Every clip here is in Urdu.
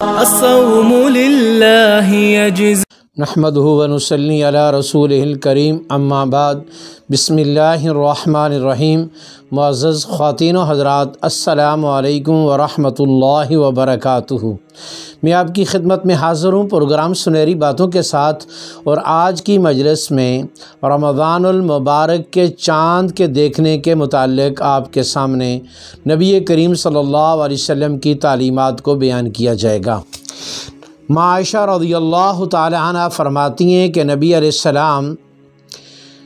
الصوم للہ یجزی نحمدہ ونصلی علی رسولہ الکریم، اما بعد، بسم اللہ الرحمن الرحیم۔ معزز خواتین و حضرات، السلام علیکم ورحمۃ اللہ وبرکاتہ۔ میں آپ کی خدمت میں حاضر ہوں پروگرام سنہری باتوں کے ساتھ، اور آج کی مجلس میں رمضان المبارک کے چاند کے دیکھنے کے متعلق آپ کے سامنے نبی کریم صلی اللہ علیہ وسلم کی تعلیمات کو بیان کیا جائے گا۔ عائشہ رضی اللہ تعالی عنہ فرماتی ہیں کہ نبی علیہ السلام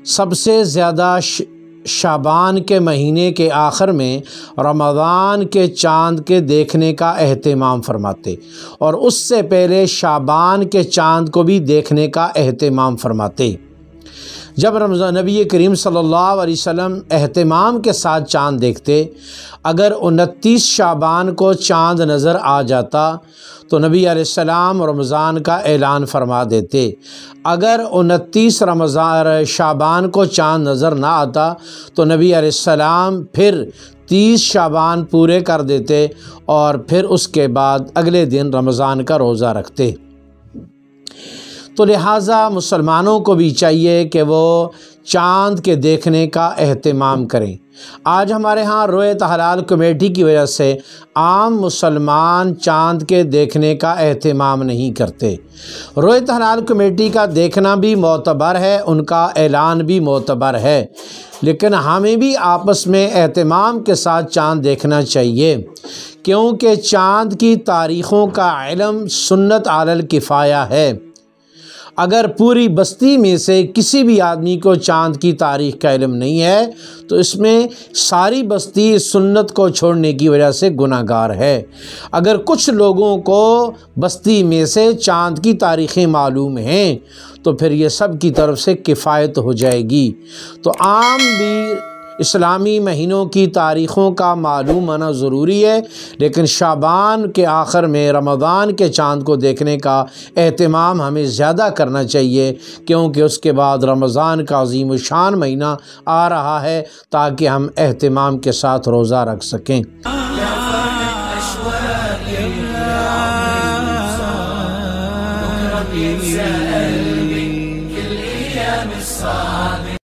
سب سے زیادہ شعبان کے مہینے کے آخر میں رمضان کے چاند کے دیکھنے کا اہتمام فرماتے، اور اس سے پہلے شعبان کے چاند کو بھی دیکھنے کا اہتمام فرماتے۔ جب نبی کریم صلی اللہ علیہ وسلم اہتمام کے ساتھ چاند دیکھتے، اگر 29 شعبان کو چاند نظر آ جاتا تو نبی علیہ السلام رمضان کا اعلان فرما دیتے۔ اگر 29 شعبان کو چاند نظر نہ آتا تو نبی علیہ السلام پھر 30 شعبان پورے کر دیتے، اور پھر اس کے بعد اگلے دن رمضان کا روزہ رکھتے۔ تو لہٰذا مسلمانوں کو بھی چاہیے کہ وہ چاند کے دیکھنے کا اہتمام کریں۔ آج ہمارے ہاں رویت حلال کمیٹی کی وجہ سے عام مسلمان چاند کے دیکھنے کا اہتمام نہیں کرتے۔ رویت حلال کمیٹی کا دیکھنا بھی معتبر ہے، ان کا اعلان بھی معتبر ہے، لیکن ہمیں بھی آپس میں اہتمام کے ساتھ چاند دیکھنا چاہیے، کیونکہ چاند کی تاریخوں کا علم سنت علی الکفایہ ہے۔ اگر پوری بستی میں سے کسی بھی آدمی کو چاند کی تاریخ کا علم نہیں ہے تو اس میں ساری بستی سنت کو چھوڑنے کی وجہ سے گناہ گار ہے۔ اگر کچھ لوگوں کو بستی میں سے چاند کی تاریخیں معلوم ہیں تو پھر یہ سب کی طرف سے کفایت ہو جائے گی۔ تو عام بھی اسلامی مہینوں کی تاریخوں کا معلوم ہونا ضروری ہے، لیکن شعبان کے آخر میں رمضان کے چاند کو دیکھنے کا اہتمام ہمیں زیادہ کرنا چاہیے، کیونکہ اس کے بعد رمضان کا عظیم الشان مہینہ آ رہا ہے، تاکہ ہم اہتمام کے ساتھ روزہ رکھ سکیں۔